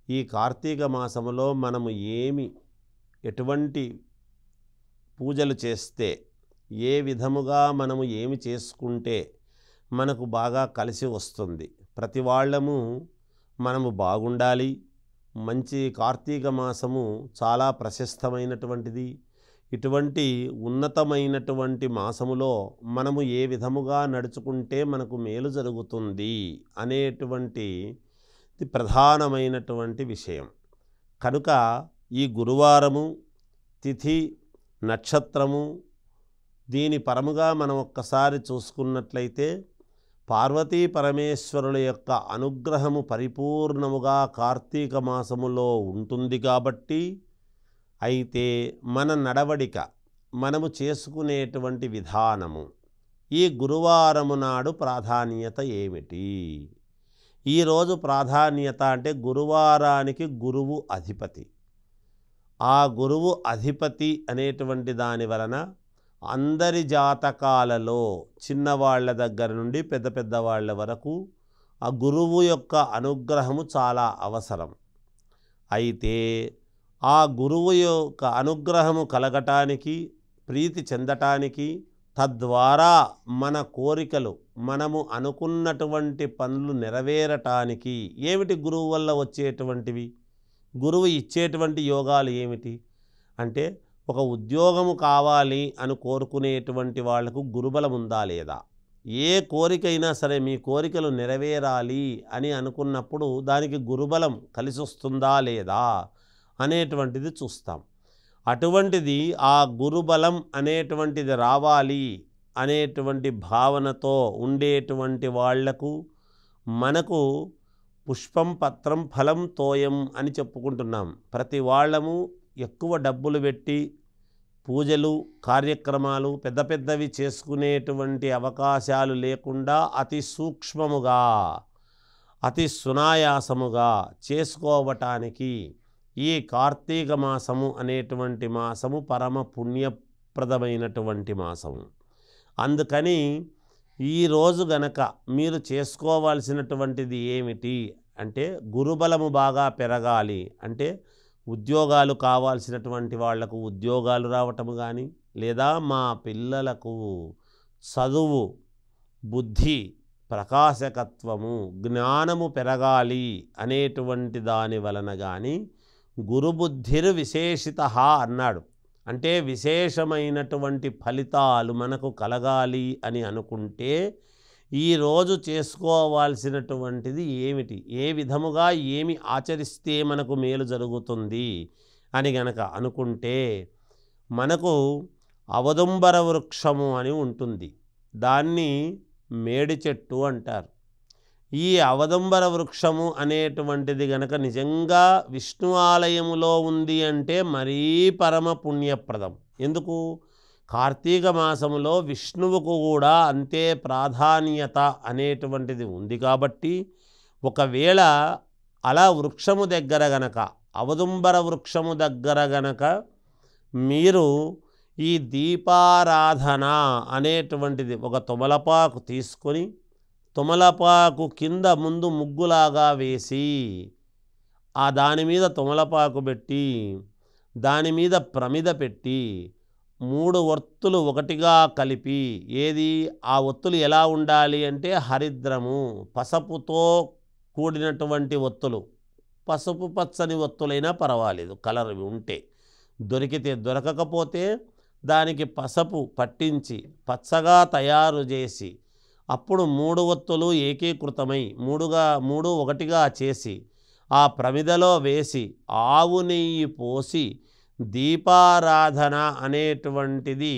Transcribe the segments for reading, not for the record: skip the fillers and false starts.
ఈ కార్తీక మాసములో మనము ఎటువంటి పూజలు చేస్తే, ఏ విధముగా మనము ఏమి చేసుకుంటే మనకు బాగా కలిసి వస్తుంది, ప్రతి వాళ్ళము మనము బాగుండాలి. మంచి కార్తీక మాసము చాలా ప్రశస్తమైనటువంటిది. ఇటువంటి ఉన్నతమైనటువంటి మాసములో మనము ఏ విధముగా నడుచుకుంటే మనకు మేలు జరుగుతుంది అనేటువంటి ప్రధానమైనటువంటి విషయం. కనుక ఈ గురువారము తిథి నక్షత్రము దీని పరముగా మనం ఒక్కసారి చూసుకున్నట్లయితే పార్వతీ పరమేశ్వరుల యొక్క అనుగ్రహము పరిపూర్ణముగా కార్తీక మాసములో ఉంటుంది. కాబట్టి అయితే మన నడవడిక, మనము చేసుకునేటువంటి విధానము, ఈ గురువారము నాడు ప్రాధాన్యత ఏమిటి? ఈరోజు ప్రాధాన్యత అంటే గురువారానికి గురువు అధిపతి. ఆ గురువు అధిపతి అనేటువంటి దాని వలన అందరి జాతకాలలో చిన్నవాళ్ల దగ్గర నుండి పెద్ద పెద్ద వాళ్ళ వరకు ఆ గురువు యొక్క అనుగ్రహము చాలా అవసరం. అయితే ఆ గురువు యొక్క అనుగ్రహము కలగటానికి, ప్రీతి చెందటానికి, తద్వారా మన కోరికలు, మనము అనుకున్నటువంటి పనులు నెరవేరటానికి ఏమిటి గురువు వల్ల వచ్చేటువంటివి? గురువు ఇచ్చేటువంటి యోగాలు ఏమిటి అంటే, ఒక ఉద్యోగము కావాలి అని కోరుకునేటువంటి వాళ్లకు గురుబలం ఉందా లేదా? ఏ కోరికైనా సరే మీ కోరికలు నెరవేరాలి అని అనుకున్నప్పుడు దానికి గురుబలం కలిసి వస్తుందా లేదా అనేటువంటిది చూస్తాం. అటువంటిది ఆ గురుబలం అనేటువంటిది రావాలి అనేటువంటి భావనతో ఉండేటువంటి వాళ్లకు మనకు పుష్పం పత్రం ఫలం తోయం అని చెప్పుకుంటున్నాం. ప్రతి వాళ్ళము ఎక్కువ డబ్బులు పెట్టి పూజలు కార్యక్రమాలు పెద్ద పెద్దవి చేసుకునేటువంటి అవకాశాలు లేకుండా అతి సూక్ష్మముగా, అతి సునాయాసముగా చేసుకోవటానికి ఈ కార్తీక మాసము అనేటువంటి మాసము పరమ పుణ్యప్రదమైనటువంటి మాసము. అందుకని ఈరోజు గనక మీరు చేసుకోవాల్సినటువంటిది ఏమిటి అంటే, గురుబలము బాగా పెరగాలి అంటే ఉద్యోగాలు కావాల్సినటువంటి వాళ్లకు ఉద్యోగాలు రావటము కానీ, లేదా మా పిల్లలకు చదువు, బుద్ధి, ప్రకాశకత్వము, జ్ఞానము పెరగాలి అనేటువంటి దాని వలన కానీ గురుబుద్ధిర్ విశేషితః అన్నాడు. అంటే విశేషమైనటువంటి ఫలితాలు మనకు కలగాలి అని అనుకుంటే ఈరోజు చేసుకోవాల్సినటువంటిది ఏమిటి, ఏ విధముగా ఏమి ఆచరిస్తే మనకు మేలు జరుగుతుంది అని గనక అనుకుంటే, మనకు అవదుంబర వృక్షము అని ఉంటుంది. దాన్ని మేడి చెట్టు అంటారు. ఈ అవదుంబర వృక్షము అనేటువంటిది గనక నిజంగా విష్ణు ఆలయములో ఉంది అంటే మరీ పరమ పుణ్యప్రదం. ఎందుకు? కార్తీక మాసములో విష్ణువుకు కూడా అంతే ప్రాధాన్యత అనేటువంటిది ఉంది. కాబట్టి ఒకవేళ అలా వృక్షము దగ్గర గనక, అవదుంబర వృక్షము దగ్గర గనక మీరు ఈ దీపారాధన అనేటువంటిది ఒక తొమలపాకు తీసుకొని, తొమలపాకు కింద ముందు ముగ్గులాగా వేసి, ఆ దాని మీద తొమలపాకు పెట్టి, దాని మీద ప్రమిద పెట్టి 3 ఒత్తులు ఒకటిగా కలిపి, ఏది ఆ ఒత్తులు ఎలా ఉండాలి అంటే హరిద్రము, పసుపుతో కూడినటువంటి ఒత్తులు, పసుపు పచ్చని ఒత్తులైనా పర్వాలేదు కలర్ ఉంటే, దొరకకపోతే దానికి పసుపు పట్టించి పచ్చగా తయారు చేసి, అప్పుడు 3 ఒత్తులు ఏకీకృతమై 3 ఒకటిగా చేసి ఆ ప్రమిదలో వేసి ఆవు నెయ్యి పోసి దీపారాధన అనేటువంటిది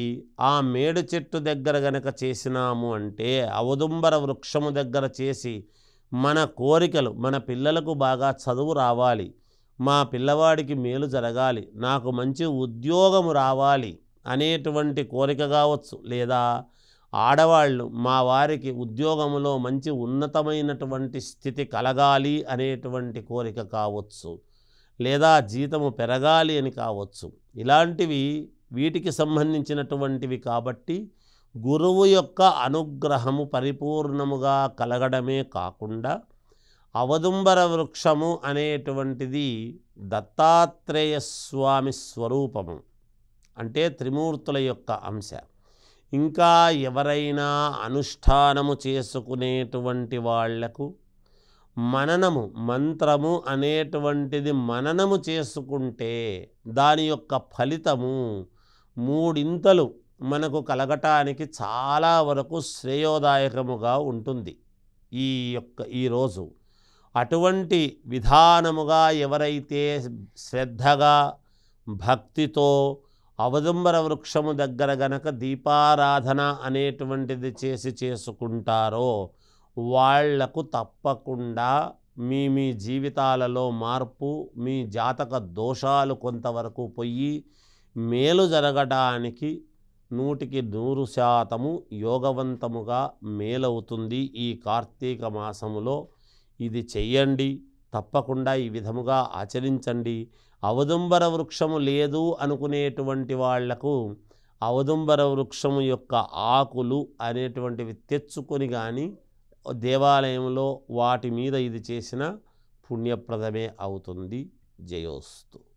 ఆ మేడు చెట్టు దగ్గర గనక చేసినాము అంటే, అవదుంబర వృక్షము దగ్గర చేసి మన కోరికలు, మన పిల్లలకు బాగా చదువు రావాలి, మా పిల్లవాడికి మేలు జరగాలి, నాకు మంచి ఉద్యోగము రావాలి అనేటువంటి కోరిక కావచ్చు, లేదా ఆడవాళ్ళు మా వారికి ఉద్యోగములో మంచి ఉన్నతమైనటువంటి స్థితి కలగాలి అనేటువంటి కోరిక కావచ్చు, లేదా జీతము పెరగాలి అని కావచ్చు. ఇలాంటివి వీటికి సంబంధించినటువంటివి. కాబట్టి గురువు యొక్క అనుగ్రహము పరిపూర్ణముగా కలగడమే కాకుండా అవదుంబర వృక్షము అనేటువంటిది దత్తాత్రేయ స్వామి స్వరూపము, అంటే త్రిమూర్తుల యొక్క అంశ. ఇంకా ఎవరైనా అనుష్ఠానము చేసుకునేటువంటి వాళ్లకు మననము, మంత్రము అనేటువంటిది మననము చేసుకుంటే దాని యొక్క ఫలితము మూడింతలు మనకు కలగటానికి చాలా వరకు శ్రేయోదాయకముగా ఉంటుంది ఈరోజు. అటువంటి విధానముగా ఎవరైతే శ్రద్ధగా భక్తితో అవదుంబర వృక్షము దగ్గర గనక దీపారాధన అనేటువంటిది చేసుకుంటారో వాళ్లకు తప్పకుండా మీ జీవితాలలో మార్పు, మీ జాతక దోషాలు కొంతవరకు పోయి మేలు జరగడానికి 100% యోగవంతముగా మేలవుతుంది. ఈ కార్తీక మాసములో ఇది చెయ్యండి, తప్పకుండా ఈ విధముగా ఆచరించండి. అవదుంబర వృక్షము లేదు అనుకునేటువంటి వాళ్లకు అవదుంబర వృక్షము యొక్క ఆకులు అనేటువంటివి తెచ్చుకొని కానీ దేవాలయంలో వాటి మీద ఇది చేసిన పుణ్యప్రదమే అవుతుంది. జయోస్తు.